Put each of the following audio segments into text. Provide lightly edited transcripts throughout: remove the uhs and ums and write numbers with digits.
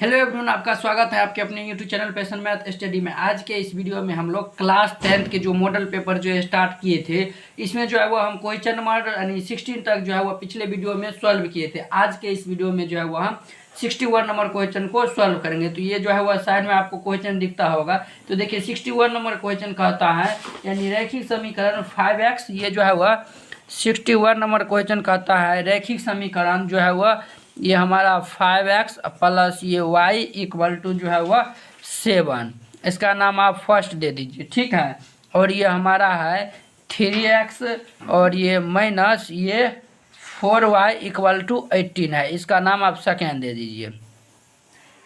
Hello everyone, आपका स्वागत है आपके अपने YouTube channel passion math study में। आज के इस वीडियो में हम लोग क्लास 10th के जो मॉडल पेपर जो है स्टार्ट किए थे, इसमें जो है वो हम क्वेश्चन नंबर यानी 16 तक जो है वो पिछले वीडियो में सॉल्व किए थे। आज के इस वीडियो में जो है वो हम 61 नंबर क्वेश्चन को सॉल्व करेंगे। तो ये जो है वो साइड में आपको क्वेश्चन दिखता होगा। तो देखिए 61 नंबर क्वेश्चन कहता है यानी रैखिक समीकरण 5x, ये जो है वह 61 नंबर क्वेश्चन कहता है रैखिक समीकरण जो है वह ये हमारा 5x प्लस ये y इक्वल टू जो है वह 7। इसका नाम आप फर्स्ट दे दीजिए, ठीक है। और ये हमारा है 3x और ये माइनस ये 4y इक्वल टू 18 है। इसका नाम आप सेकेंड दे दीजिए।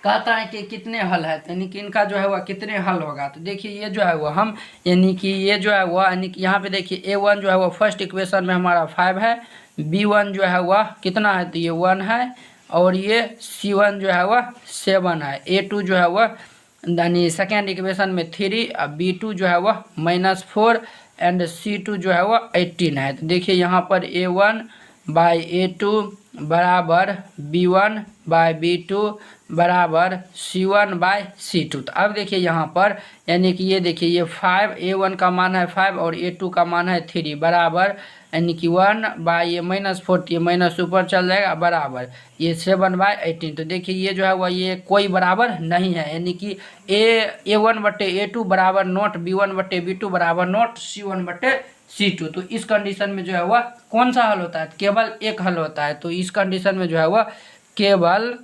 कहता है कि कितने हल है, यानी कि इनका जो है वह कितने हल होगा। तो देखिए ये जो है वह हम यानी कि ये जो है वह यानी कि यहाँ पे देखिए a1 जो है वह फर्स्ट इक्वेशन में हमारा 5 है, b1 जो है वह कितना है तो ये 1 है, और ये c1 जो है वह 7 है, a2 जो है वह यानी सेकेंड इक्वेशन में 3, और b2 जो है वह -4 एंड c2 जो है वह 18 है। तो देखिए यहाँ पर a1 बाई a2 बराबर b1 बाई b2 बराबर c1 बाई c2। तो अब देखिए यहाँ पर यानी कि ये देखिए ये 5 a1 का मान है 5 और a2 का मान है 3 बराबर यानी कि 1 बाई ये -4, ये माइनस ऊपर चल जाएगा बराबर ये 7 बाई 18। तो देखिए ये जो है वह ये कोई बराबर नहीं है, यानी कि a1 बटे a2 बराबर नोट, b1 बटे b2 बराबर नोट, c1 बटे c2। तो इस कंडीशन में जो है वह कौन सा हल होता है, केवल एक हल होता है। तो इस कंडीशन में जो है वह केवल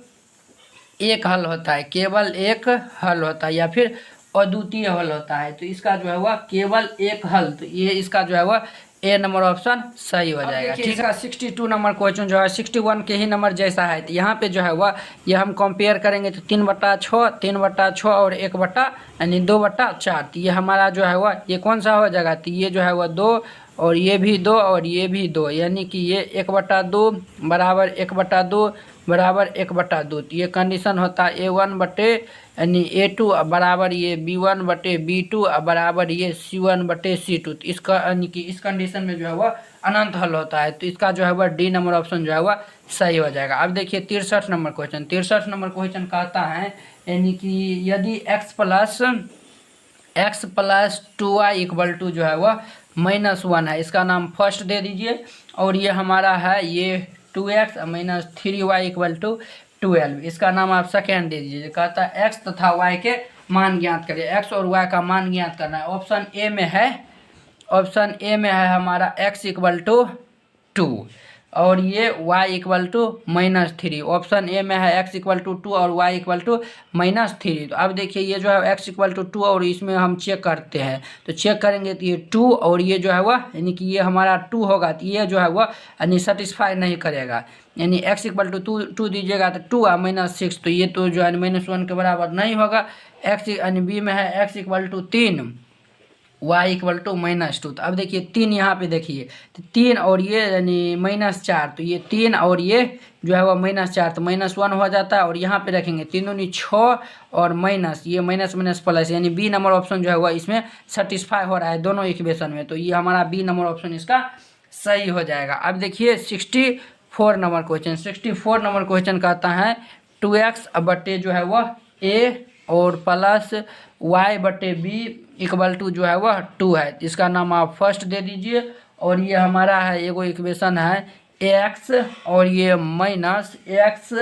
एक हल होता है, केवल एक हल होता है या फिर अद्वितीय हल होता है। तो इसका जो है वह केवल एक हल, तो ये इसका जो है वह ए नंबर ऑप्शन सही हो जाएगा, ठीक है। 62 नंबर क्वेश्चन जो है 61 के ही नंबर जैसा है। तो यहाँ पे जो है वह ये हम कंपेयर करेंगे तो 3/6, 3/6 और 1 यानी 2/4। तो ये हमारा जो है वह ये कौन सा हो जाएगा, तो ये जो है वह 2 और ये भी 2 और ये भी 2, यानी कि ये 1/2 बराबर 1/2 बराबर 1/2। तो ये कंडीशन होता है a1 बटे यानी a2 बराबर ये b1 बटे b2 बराबर ये c1 बटे c2। तो इसका यानी कि इस कंडीशन में जो है वह अनंत हल होता है। तो इसका जो है वह डी नंबर ऑप्शन जो है वह सही हो जाएगा। अब देखिए 63 नंबर क्वेश्चन, 63 नंबर क्वेश्चन कहता है यानी कि यदि x plus 2y equal to जो है वह -1 है, इसका नाम फर्स्ट दे दीजिए। और ये हमारा है ये 2x minus 3y equal to 12, इसका नाम आप सेकेंड दे दीजिए। कहता है x तथा y के मान ज्ञात करिए, x और y का मान ज्ञात करना है। ऑप्शन ए में है, ऑप्शन ए में है हमारा x इक्वल टू 2 और ये y equal to -3। Option A में है x इक्वल टू 2 और y इक्वल टू -3। तो अब देखिए ये जो है x इक्वल टू 2 और इसमें हम चेक करते हैं, तो चेक करेंगे तो ये 2 और ये जो है वह यानी कि ये हमारा 2 होगा, तो ये जो है वह यानी सेटिस्फाई नहीं करेगा। यानी x इक्वल टू 2 दीजिएगा तो 2 और -6, तो ये तो जो है -1 के बराबर नहीं होगा। x यानी बी में है x equal to 3 y equal to -2। तो अब देखिए 3 यहाँ पे देखिए तो 3 और ये यानी -4, तो ये 3 और ये जो है वह -4 तो -1 हो जाता है। और यहाँ पे रखेंगे 3 दूनी 6 और माइनस ये माइनस माइनस प्लस, यानी बी नंबर ऑप्शन जो है वह इसमें सेटिस्फाई हो रहा है दोनों इक्वेशन में। तो ये हमारा बी नंबर ऑप्शन इसका सही हो जाएगा। अब देखिए 64 नंबर क्वेश्चन, 64 नंबर क्वेश्चन कहता है 2x बटे जो है वह a और प्लस y बटे b इक्वल टू जो है वह 2 है। इसका नाम आप फर्स्ट दे दीजिए। और ये हमारा है एगो इक्वेशन है ax और ये माइनस ax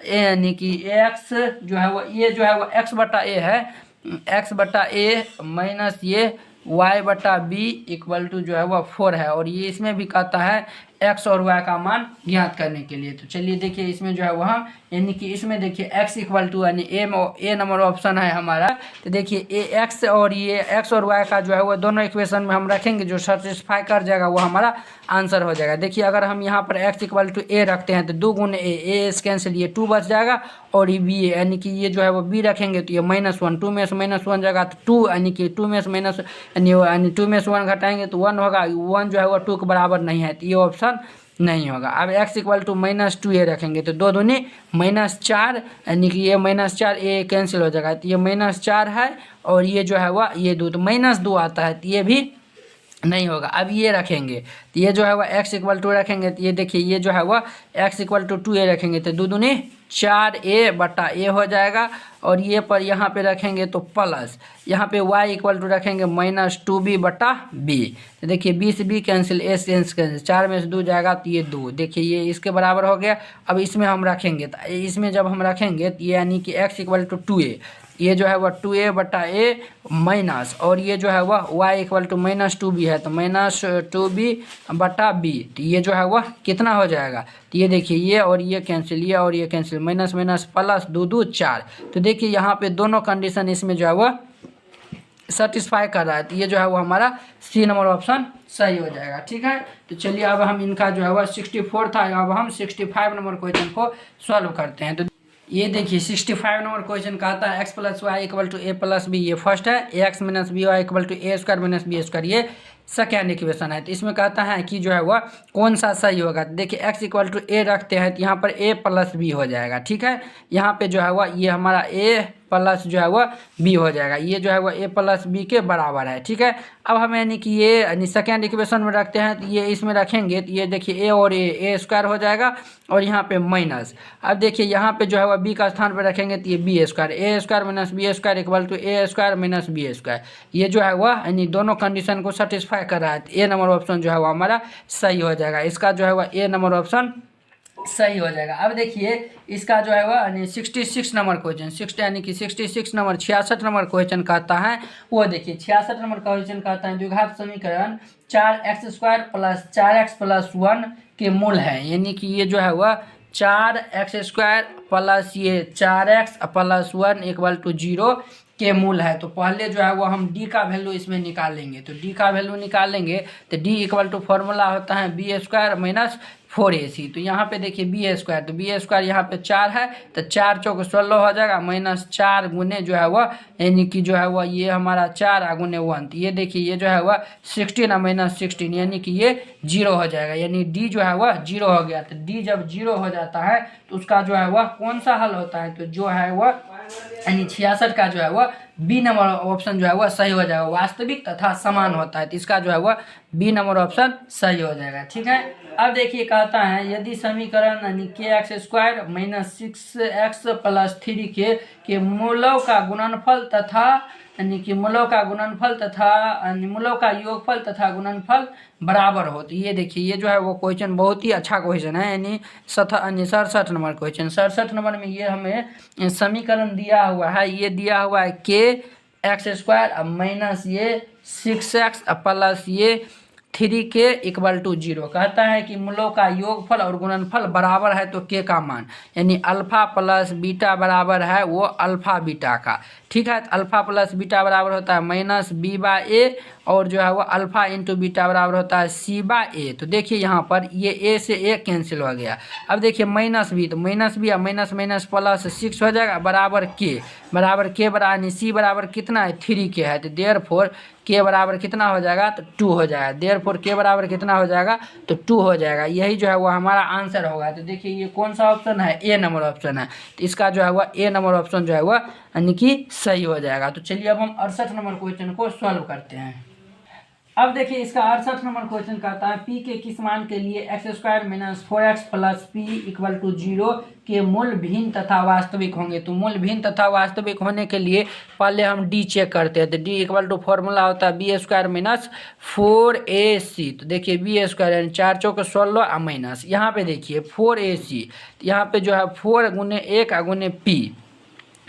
यानी कि ax जो है वह ये जो है वह x बटा a है, x बटा a माइनस ये y बटा b इक्वल टू जो है वह 4 है। और ये इसमें भी कहता है x और y का मान ज्ञात करने के लिए। तो चलिए देखिए इसमें जो है वह यानी कि इसमें देखिए x इक्वल टू यानी ए नंबर ऑप्शन है हमारा। तो देखिए ए x और ये x और y का जो है वो दोनों इक्वेशन में हम रखेंगे, जो सेटिस्फाई कर जाएगा वो हमारा आंसर हो जाएगा। देखिए अगर हम यहाँ पर x इक्वल टू a रखते हैं तो 2 गुने a कैंसिल, ये 2 बच जाएगा। और ये b यानी कि ये जो है वो b रखेंगे तो ये -1, 2 में से -1 जाएगा तो 2 यानी कि 2 में से माइनस यानी 2 में से 1 घटाएंगे तो 1 होगा, 1 जो है वो 2 के बराबर नहीं है, तो ये ऑप्शन नहीं होगा। अब x इक्वल टू -2a रखेंगे तो 2 दूनी -4 यानी कि ये -4 a कैंसिल हो जाएगा, तो ये -4 है। और ये जो है वह ये 2 तो -2 आता है, तो ये भी नहीं होगा। अब ये रखेंगे तो ये जो है वह x इक्वल टू रखेंगे तो ये देखिए ये जो है वह x इक्वल टू 2a रखेंगे तो 2 दूनी 4a बटा a हो जाएगा। और ये पर यहाँ पे रखेंगे तो प्लस यहाँ पे y इक्वल टू रखेंगे -2b बटा b। तो देखिए b से b कैंसिल, a से कैंसिल, 4 में से 2 जाएगा तो ये 2, देखिए ये इसके बराबर हो गया। अब इसमें हम रखेंगे तो इसमें जब हम रखेंगे तो ये यानी कि x इक्वल टू 2a, ये जो है वह 2a बटा a माइनस, और ये जो है वह y इक्वल टू -2b है तो -2b बटा b। तो ये जो है वह कितना हो जाएगा, तो ये देखिए ये और ये कैंसिल, ये और ये कैंसिल, माइनस माइनस प्लस, 2 2 4। तो देखिए यहाँ पे दोनों कंडीशन इसमें जो है वह सेटिस्फाई कर रहा है तो ये जो है वो हमारा सी नंबर ऑप्शन सही हो जाएगा। ठीक है, तो चलिए अब हम इनका जो है वह 64 था, अब हम 65 नंबर क्वेश्चन को सॉल्व करते हैं। तो ये देखिए 65 नंबर क्वेश्चन कहता है x plus y equal to a plus b, ये फर्स्ट है, x minus b y equal to a square minus b square, ये सेकेंड इक्वेशन है। तो इसमें कहता है कि जो है वह कौन सा सही होगा। तो देखिए x इक्वल टू ए रखते हैं तो यहाँ पर a प्लस बी हो जाएगा। ठीक है, यहाँ पे जो है वह ये हमारा a प्लस जो है वह b हो जाएगा, ये जो है वह a प्लस बी के बराबर है। ठीक है, अब हम यानी कि ये यानी सेकेंड इक्वेशन में रखते हैं तो ये इसमें रखेंगे तो ये देखिए a और a स्क्वायर हो जाएगा और यहाँ पे माइनस। अब देखिए यहाँ पे जो है वह b का स्थान पर रखेंगे तो ये b square, a square minus b square equal to a square minus b square, ये जो है वह यानी दोनों कंडीशन को सेटिस्फाई कर रहा है। ए नंबर ऑप्शन जो है वो हमारा सही हो जाएगा, इसका जो है वह ए नंबर ऑप्शन सही हो जाएगा। अब देखिए इसका जो है वह यानी 66 नंबर क्वेश्चन, 60 यानी कि 66 नंबर 66 नंबर क्वेश्चन कहता है, वो देखिए 66 नंबर क्वेश्चन कहता है द्विघात समीकरण 4x square plus 4x plus 1 के मूल है, यानी कि ये जो है वह 4x स्क्वायर प्लस ये 4x प्लस 1 इक्वल टू 0 के मूल है। तो पहले जो है वो हम d का वैल्यू इसमें निकालेंगे, तो d का वैल्यू निकालेंगे तो d इक्वल टू फॉर्मूला होता है बी स्क्वायर माइनस 4ac। तो यहाँ पे देखिए बी स्क्वायर, तो बी स्क्वायर यहाँ पे 4 है तो 4 चौक 16 हो जाएगा, माइनस 4 गुने जो है वह यानी कि जो है वह ये हमारा 4 गुने 1, तो ये देखिए ये जो है वह 16 माइनस 16 यानी कि ये 0 हो जाएगा, यानी d जो है वह 0 हो गया। तो d जब 0 हो जाता है तो उसका जो है वह कौन सा हल होता है, तो जो है वह यानी 66 का जो है वह बी नंबर ऑप्शन जो है वह सही हो जाएगा, वास्तविक तथा समान होता है तो इसका जो है वह बी नंबर ऑप्शन सही हो जाएगा। ठीक है, अब देखिए कहता है यदि समीकरण यानी के x square minus 6x plus 3k के मूलों का गुणनफल तथा यानी कि मूलों का गुणनफल तथा मूलों का योगफल तथा गुणनफल बराबर हो, तो ये देखिए ये जो है वो क्वेश्चन बहुत ही अच्छा क्वेश्चन है, यानी 67 नंबर क्वेश्चन। 67 नंबर में ये हमें समीकरण दिया हुआ है, ये दिया हुआ है के एक्स स्क्वायर माइनस ये 6x प्लस ये 3k इक्वल टू 0, कहता है कि मूलों का योगफल और गुणनफल बराबर है तो k का मान यानी अल्फा प्लस बीटा बराबर है वो अल्फा बीटा का। ठीक है, तो अल्फा प्लस बीटा बराबर होता है माइनस बी बाय ए, और जो है वो अल्फा इंटू बीटा बराबर होता है सी बाय ए। तो देखिए यहाँ पर ये ए से ए कैंसिल हो गया। अब देखिए माइनस बी, तो minus b minus minus plus 6 हो जाएगा बराबर के बराबर सी बराबर कितना है 3k है, तो देयर फोर के बराबर कितना हो जाएगा तो 2 हो जाएगा, देयर फोर के बराबर कितना हो जाएगा तो 2 हो जाएगा, यही जो है वो हमारा आंसर होगा। तो देखिए ये कौन सा ऑप्शन है, ए नंबर ऑप्शन है, तो इसका जो है वह ए नंबर ऑप्शन जो है वह यानी कि सही हो जाएगा। तो चलिए अब हम 68 नंबर क्वेश्चन को सॉल्व करते हैं। अब देखिए इसका 68 नंबर क्वेश्चन कहता है p के किस मान के लिए x square minus 4x plus p equal to 0 के मूल भिन्न तथा वास्तविक होंगे। तो मूल भिन्न तथा वास्तविक होने के लिए पहले हम d चेक करते हैं, तो d इक्वल टू फॉर्मूला होता है बी स्क्वायर माइनस 4ac। तो देखिए बी स्क्वायर यानी 4 चौक 16 माइनस यहाँ पे देखिए 4ac, यहाँ पे जो है 4 गुने 1 गुने p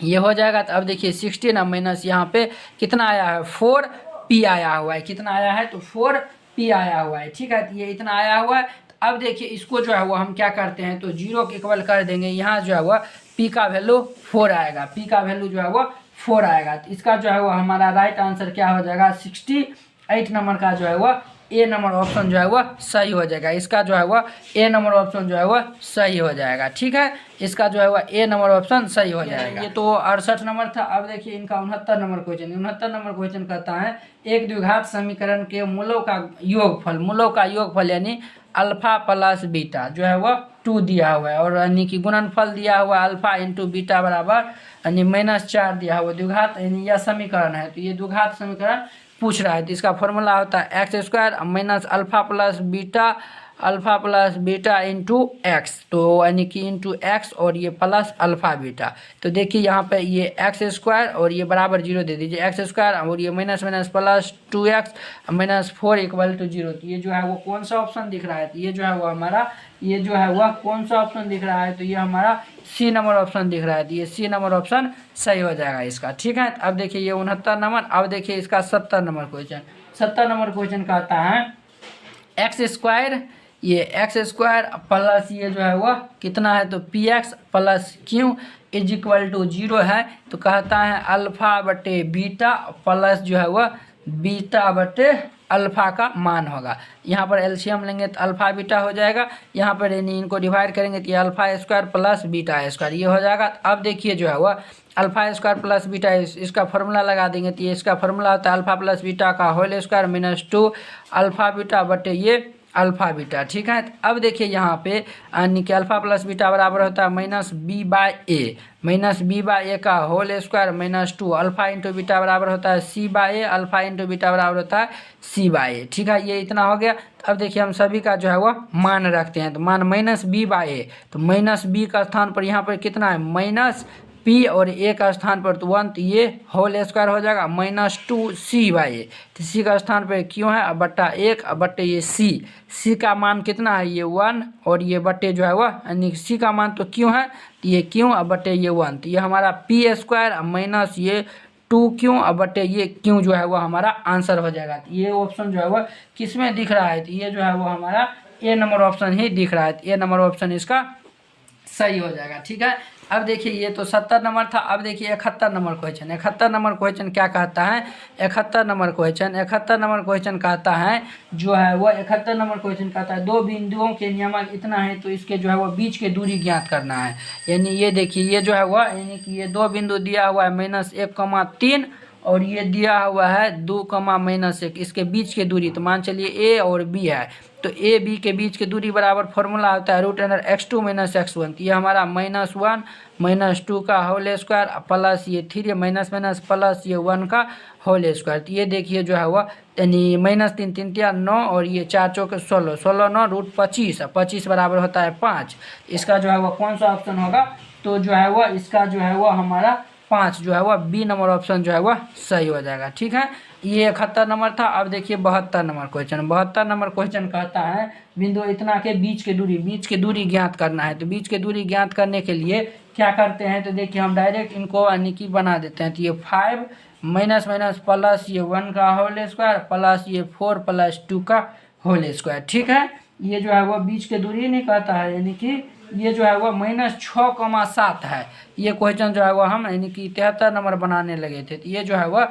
ये हो जाएगा। तो अब देखिए 16 माइनस यहाँ पे कितना आया है 4p आया हुआ है, कितना आया है तो 4p आया हुआ है। ठीक है, तो ये इतना आया हुआ है। तो अब देखिए इसको जो है वो हम क्या करते हैं तो 0 के इक्वल कर देंगे, यहाँ जो है वह p का वैल्यू 4 आएगा, p का वैल्यू जो है वो 4 आएगा। तो इसका जो है वो हमारा राइट आंसर क्या हो जाएगा 68 नंबर का जो है वह ए नंबर ऑप्शन जो है वह सही हो जाएगा, इसका जो है वह ए नंबर ऑप्शन जो है वह सही हो जाएगा। ठीक है, इसका जो है वह ए नंबर ऑप्शन सही हो जाएगा। ये तो 68 नंबर था। अब देखिए इनका 69 नंबर क्वेश्चन, 69 नंबर क्वेश्चन कहता है एक द्विघात समीकरण के मूलों का योगफल यानी अल्फा प्लस बीटा जो है वह 2 दिया हुआ है, और यानी कि गुणनफल दिया हुआ है अल्फा इंटू बीटा बराबर यानी -4 दिया हुआ। द्विघात यानी यह समीकरण है, तो ये द्विघात समीकरण पूछ रहा है। तो इसका फॉर्मूला होता है x square minus alpha plus beta into x, तो यानी कि इंटू एक्स और ये प्लस अल्फ़ा बीटा। तो देखिए यहाँ पे ये एक्स स्क्वायर और ये बराबर 0 दे दीजिए, एक्स स्क्वायर और ये minus minus plus 2x minus 4 equal to 0। तो ये जो है वो कौन सा ऑप्शन दिख रहा है, तो ये जो है वो हमारा ये जो है वह कौन सा ऑप्शन दिख रहा है, तो ये हमारा सी नंबर ऑप्शन दिख रहा है। तो ये सी नंबर ऑप्शन सही हो जाएगा इसका, ठीक है। अब देखिए ये 69 नंबर। अब देखिए इसका 70 नंबर क्वेश्चन। 70 नंबर क्वेश्चन कहता है एक्स स्क्वायर, ये एक्स स्क्वायर प्लस ये जो है वह कितना है, तो p x plus q is equal to 0 है। तो कहता है अल्फ़ा बटे बीटा प्लस जो है वह बीटा बटे अल्फ़ा का मान होगा। यहाँ पर एलसीएम लेंगे तो अल्फ़ा बीटा हो जाएगा, यहाँ पर इनको डिवाइड करेंगे तो ये alpha square plus beta square ये हो जाएगा। अब देखिए जो है वह अल्फ़ा स्क्वायर प्लस बीटा इसका फॉर्मूला लगा देंगे, तो ये इसका फॉर्मूला होता है अल्फ़ा प्लस बीटा का whole square minus 2 alpha beta बटे ये अल्फ़ा बीटा, ठीक है। अब देखिए यहाँ पे यानी कि अल्फ़ा प्लस बीटा बराबर होता है माइनस बी बाई ए का whole square minus 2 alpha into beta बराबर होता है c by a, alpha into beta बराबर होता है सी बाई ए, ठीक है। ये इतना हो गया। अब देखिए हम सभी का जो है वह मान रखते हैं, तो मान माइनस बी बाई ए, तो माइनस बी का स्थान पर यहाँ पर कितना है माइनस पी और ए का स्थान पर तो 1, तो ये होल स्क्वायर हो जाएगा माइनस 2 सी बाई ए, तो सी का स्थान पर क्यों है अब बट्टा 1 अब बट्टे ये सी का मान कितना है ये 1 और ये बट्टे जो है वह यानी सी का मान तो क्यों है, तो ये क्यों अब बट्टे ये 1, तो ये हमारा पी स्क्वायर माइनस ये 2 क्यों अब बट्टे ये क्यों जो है वह हमारा आंसर हो जाएगा। तो ये ऑप्शन जो है वह किस में दिख रहा है, तो ये जो है वो हमारा ए नंबर ऑप्शन ही दिख रहा है। तो ए नंबर ऑप्शन इसका सही हो जाएगा, ठीक है। अब देखिए ये तो 70 नंबर था। अब देखिए 71 नंबर क्वेश्चन। 71 नंबर क्वेश्चन क्या कहता है, 71 नंबर क्वेश्चन कहता है जो है वो 71 नंबर क्वेश्चन कहता है दो बिंदुओं के नियमक इतना है तो इसके जो है वो बीच के दूरी ज्ञात करना है। यानी ये देखिए ये जो है वो यानी कि ये दो बिंदु दिया हुआ है -1,3 और ये दिया हुआ है 2,-1, इसके बीच की दूरी तो मान चलिए ए और बी है, तो ए बी के बीच की दूरी बराबर फॉर्मूला होता है √x2 - x1। तो ये हमारा -1 -2 का होल स्क्वायर प्लस ये 3 माइनस प्लस ये 1 का होल स्क्वायर। तो ये देखिए जो है वह यानी -3 3 3 9 और ये 4 चौके 16 16 9 √25 25 बराबर होता है 5। इसका जो है वह कौन सा ऑप्शन होगा, तो जो है वह इसका जो है वह हमारा 5 जो है वह बी नंबर ऑप्शन जो है वह सही हो जाएगा, ठीक है। ये 71 नंबर था। अब देखिए 72 नंबर क्वेश्चन। 72 नंबर क्वेश्चन कहता है बिंदु इतना के बीच की दूरी ज्ञात करना है। तो बीच की दूरी ज्ञात करने के लिए क्या करते हैं, तो देखिए हम डायरेक्ट इनको यानी कि बना देते हैं। तो ये 5 माइनस प्लस ये 1 का होल स्क्वायर प्लस ये 4 + 2 का होल स्क्वायर, ठीक है। ये जो है वो बीच की दूरी नहीं कहता है, यानी कि ये जो है वो -6,7 है। ये क्वेश्चन जो है वो हम यानी कि 73 नंबर बनाने लगे थे। तो ये जो है वो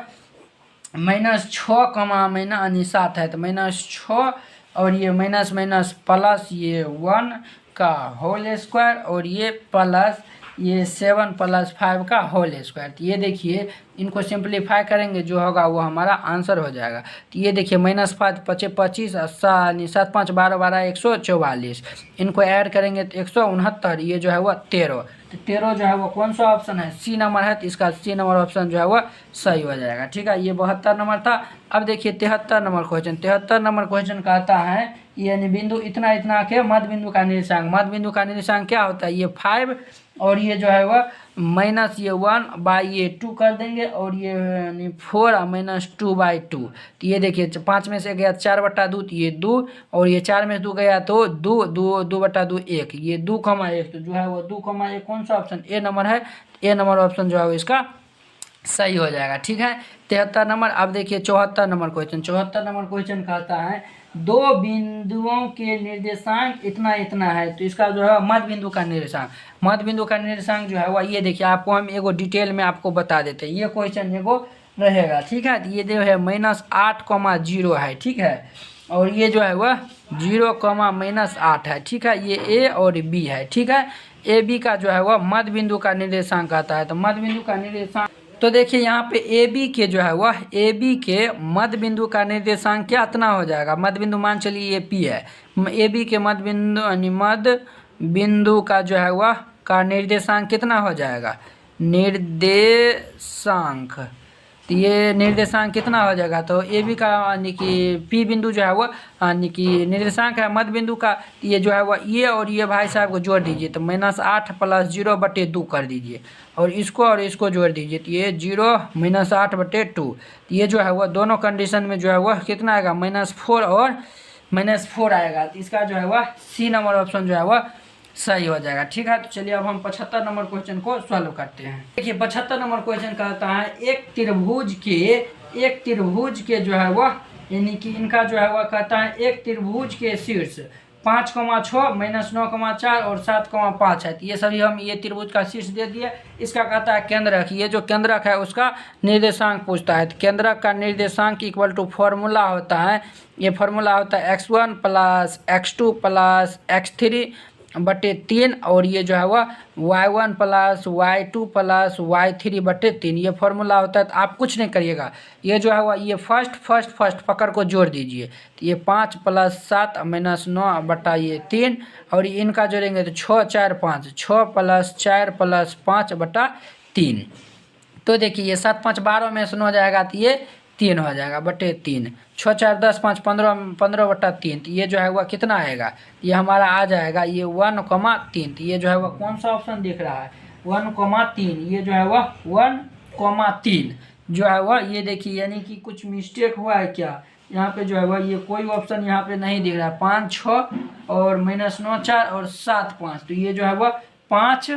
-6,7 है, तो -6 और ये माइनस प्लस ये 1 का होल स्क्वायर और ये प्लस ये 7 + 5 का होल स्क्वायर। तो ये देखिए इनको सिंप्लीफाई करेंगे जो होगा वो हमारा आंसर हो जाएगा। तो ये देखिए -5 × 25 7 5 12 12 144, इनको ऐड करेंगे तो 169, ये जो है वो 13। तो 13 जो है वो कौन सा ऑप्शन है, सी नंबर है, तो इसका सी नंबर ऑप्शन जो है वो सही हो जाएगा, ठीक है। ये 72 नंबर था। अब देखिए 73 नंबर क्वेश्चन। 73 नंबर क्वेश्चन कहता है यानी बिंदु इतना के मध्य बिंदु का निर्देशांक क्या होता है, ये 5 और ये जो है वह -1/2 कर देंगे और ये यानी 4 -2/2। तो ये देखिए 5 में से गया 4/2, तो ये 2 और ये 4 में से 2 गया तो 2/2 1, ये 2,1, तो जो है वो 2,1 कौन सा ऑप्शन ए नंबर है। ए नंबर ऑप्शन जो है वो इसका सही हो जाएगा, ठीक है। 73 नंबर। अब देखिए 74 नंबर क्वेश्चन। 74 नंबर क्वेश्चन कहता है दो बिंदुओं के निर्देशांक इतना है, तो इसका जो है मध्य बिंदु का निर्देशांक जो है वह ये देखिए आपको हम एगो डिटेल में आपको बता देते हैं। ये क्वेश्चन एगो रहेगा, ठीक है। तो ये जो है -8,0 है, ठीक है, और ये जो है वह 0,-8 है, ठीक है। ये ए और बी है, ठीक है। ए बी का जो है वह मध्य बिंदु का निर्देशांक आता है। तो मध्य बिंदु का निर्देशांक तो देखिए यहाँ पे ए बी के जो है वह ए बी के मध्य बिंदु का निर्देशांक क्या इतना हो जाएगा। मध्य बिंदु मान चलिए ये पी है, ए बी के मध्य बिंदु का जो है वह का निर्देशांक कितना हो जाएगा, निर्देशांक। तो तो ये निर्देशांक कितना हो जाएगा, तो ए बी का यानी कि पी बिंदु जो है वो यानी कि निर्देशांक है मध्य बिंदु का, ये जो है वो ये और ये भाई साहब को जोड़ दीजिए, तो -8 + 0/2 कर दीजिए और इसको जोड़ दीजिए, तो ये 0 - 8/2, ये जो है वो दोनों कंडीशन में जो है वह कितना आएगा, -4 और -4 आएगा। तो इसका जो है वह सी नंबर ऑप्शन जो है वह सही हो जाएगा। ठीक है, तो चलिए अब हम 75 नंबर क्वेश्चन को सॉल्व करते हैं। देखिए 75 नंबर क्वेश्चन कहता है एक त्रिभुज के जो है वह यानी कि इनका जो है वह कहता है एक त्रिभुज के शीर्ष 5,6 -9,4 और 7,5 है। तो ये सभी हम ये त्रिभुज का शीर्ष दे दिए। इसका कहता है केंद्रक, ये जो केंद्रक है उसका निर्देशांक पूछता है। तो केंद्रक का निर्देशांक इक्वल टू फॉर्मूला होता है, ये फॉर्मूला होता है x1 + x2 + x3/3 और ये जो है वह y1 + y2 + y3/3, ये फॉर्मूला होता है। तो आप कुछ नहीं करिएगा, ये जो है वह ये फर्स्ट पकड़ को जोड़ दीजिए, तो ये 5 + 7 - 9/3 और इनका जोड़ेंगे तो 6 4 5 6 + 4 + 5/3। तो देखिए ये 7 5 12 में से 9 जाएगा तो ये 3 हो जाएगा /3, 6 4 10 5 15/3, तो ये जो है वह कितना आएगा, ये हमारा आ जाएगा ये 1,3। तो ये जो है वह कौन सा ऑप्शन दिख रहा है, 1,3, ये जो है वह 1,3 जो है वह ये देखिए यानी कि कुछ मिस्टेक हुआ है क्या, यहाँ पे जो है वह ये कोई ऑप्शन यहाँ पे नहीं दिख रहा है, 5 6 और -9 4 और 7 5, तो ये जो है वह 5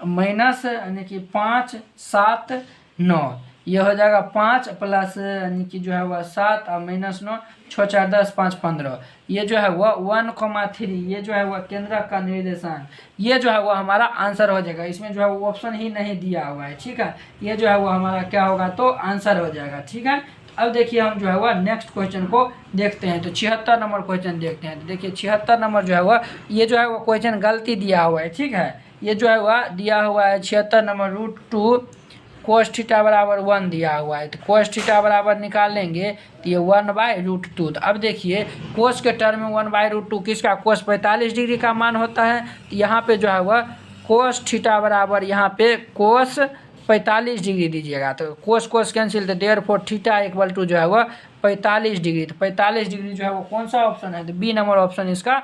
माइनस यानी कि 5 7 9, ये हो जाएगा 5 + यानी कि जो है वह 7 और -9 6 4 10 5 15, ये जो है वह 1,3, ये जो है वह केंद्रक का निर्देशांक, ये जो है वह हमारा आंसर हो जाएगा। इसमें जो है वो ऑप्शन ही नहीं दिया हुआ है। ठीक है, ये जो है वो हमारा क्या होगा, तो आंसर हो जाएगा। ठीक है, अब देखिए हम जो है वह नेक्स्ट क्वेश्चन को देखते हैं। तो 76 नंबर क्वेश्चन देखते हैं। तो देखिए 76 नंबर जो है वह ये जो है वो क्वेश्चन गलती दिया हुआ है। ठीक है, ये जो है वह दिया हुआ है 76 नंबर √2 cos θ = 1 दिया हुआ है। तो cos θ बराबर निकालेंगे तो ये 1/√2। तो अब देखिए कोस के टर्म में 1/√2 किसका, कोस 45 डिग्री का मान होता है। तो यहाँ पे जो है वह cos θ बराबर यहाँ पे कोस 45 डिग्री दीजिएगा, तो कोस कैंसिल, तो देयरफॉर थीटा इक्वल टू जो है वह 45 डिग्री। तो 45 डिग्री जो है वो कौन सा ऑप्शन है, तो बी नंबर ऑप्शन इसका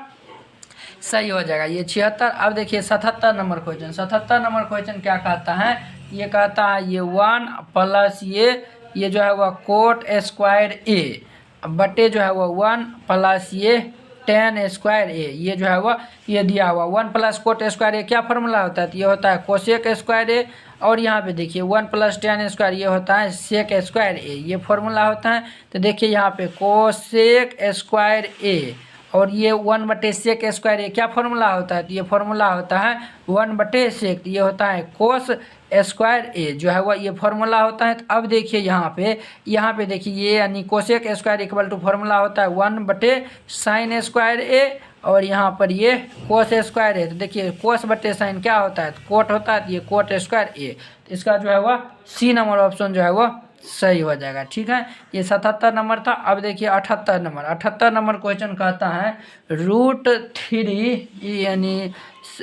सही हो जाएगा। ये 76। अब देखिए 77 नंबर क्वेश्चन। 77 नंबर क्वेश्चन क्या कहता है, ये कहता है ये 1 प्लस ये जो है वह कोट स्क्वायर ए बटे जो है वह 1 प्लस ये tan स्क्वायर ए, ये जो है वह ये दिया हुआ 1 प्लस कोट स्क्वायर ए क्या फॉर्मूला होता है, तो ये होता है कोसेक स्क्वायर ए, और यहाँ पे देखिए 1 प्लस tan स्क्वायर ये होता है सेक स्क्वायर ए, ये फॉर्मूला होता है। तो देखिए यहाँ पे कोसेक स्क्वायर ए और ये 1/सेक स्क्वायर ये क्या फॉर्मूला होता है, तो ये फॉर्मूला होता है 1/सेक, ये होता है कोस स्क्वायर ए जो है वह ये फॉर्मूला होता है। तो अब देखिए यहाँ पे देखिए ये यानी cosec square equal to formula होता है 1/साइन स्क्वायर ए और यहाँ पर ये कोस स्क्वायर है। तो देखिए कोस/साइन क्या होता है, तो कोट होता है, तो ये कोट स्क्वायर ए, तो इसका जो है वह सी नंबर ऑप्शन जो है वह सही हो जाएगा। ठीक है, ये 77 नंबर था। अब देखिए 78 नंबर क्वेश्चन कहता है √3 यानी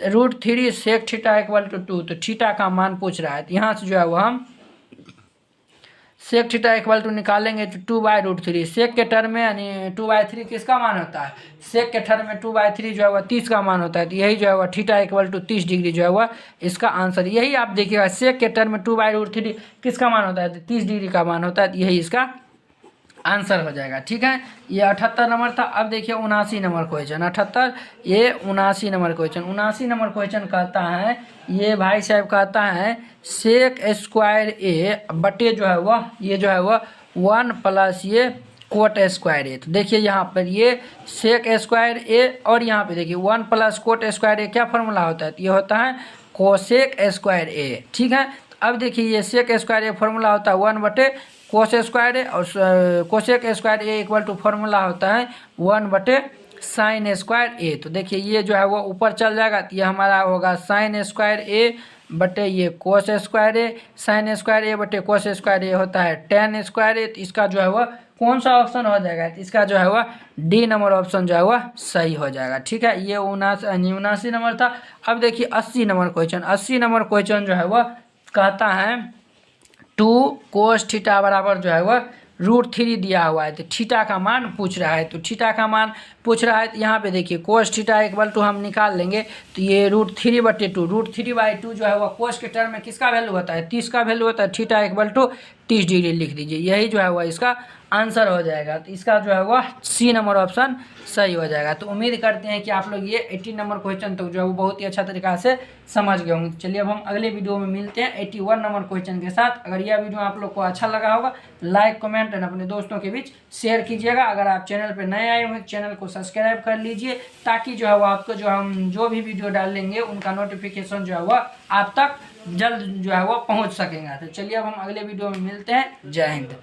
√3 सेक थीटा इक्वल टू 2, तो थीटा का मान पूछ रहा है। तो यहाँ से जो है वो हम सेक थीटा इक्वल टू निकालेंगे तो 2/√3, सेक के टर्म में यानी 2/3 किसका मान होता है, सेक के टर्म में 2/3 जो है वह 30 का मान होता है। तो यही जो है वह थीटा इक्वल टू 30 डिग्री जो है वह इसका आंसर, यही आप देखिएगा सेक के टर्म में 2/√3 किसका मान होता है, तो 30 डिग्री का मान होता है। तो यही इसका आंसर हो जाएगा। ठीक है, ये 78 नंबर था। अब देखिए 79 नंबर क्वेश्चन। 78 ये 79 नंबर क्वेश्चन। 79 नंबर क्वेश्चन कहता है ये भाई साहब कहता है सेक स्क्वायर ए बटे जो है वह ये जो है वह 1 प्लस ये कोट स्क्वायर ए। तो देखिए यहाँ पर ये सेक स्क्वायर ए और यहाँ पे देखिए 1 प्लस कोट स्क्वायर ए क्या फॉर्मूला होता है, तो ये होता है कोसेक स्क्वायर ए। ठीक है, अब देखिए ये सेक स्क्वायर ए फॉर्मूला होता है 1/कोस स्क्वायर ए और cosec square A equal to formula होता है 1/साइन स्क्वायर ए। तो देखिए ये जो है वो ऊपर चल जाएगा, तो ये हमारा होगा साइन स्क्वायर ए बटे ये कोस स्क्वायर ए, साइन स्क्वायर ए बटे कोस स्क्वायर ए होता है tan स्क्वायर ए। तो इसका जो है वह कौन सा ऑप्शन हो जाएगा, तो इसका जो है वह डी नंबर ऑप्शन जो है वह सही हो जाएगा। ठीक है, ये 79 नंबर था। अब देखिए 80 नंबर क्वेश्चन। 80 नंबर क्वेश्चन जो है वह कहता है 2 cos थीटा बराबर जो है वह √3 दिया हुआ है। तो थीटा का मान पूछ रहा है, तो थीटा का मान पूछ रहा है। तो यहाँ पे देखिए कोस थीटा इक्वल टू हम निकाल लेंगे, तो ये √3/2, √3/2 जो है वह कोस के टर्म में किसका वैल्यू होता है, 30 का वैल्यू होता है। थीटा इक्वल टू 30 डिग्री लिख दीजिए, यही जो है वह इसका आंसर हो जाएगा। तो इसका जो है वह सी नंबर ऑप्शन सही हो जाएगा। तो उम्मीद करते हैं कि आप लोग ये 80 नंबर क्वेश्चन तो जो है वो बहुत ही अच्छा तरीका से समझ गए होंगे। चलिए अब हम अगले वीडियो में मिलते हैं 81 नंबर क्वेश्चन के साथ। अगर यह वीडियो आप लोग को अच्छा लगा होगा, लाइक कमेंट एंड अपने दोस्तों के बीच शेयर कीजिएगा। अगर आप चैनल पर नए आए हुए चैनल को सब्सक्राइब कर लीजिए, ताकि जो है वो आपको जो हम जो भी वीडियो डालेंगे उनका नोटिफिकेशन जो है वह आप तक जल्द जो है वो पहुँच सकेगा। तो चलिए अब हम अगले वीडियो में मिलते हैं। जय हिंद।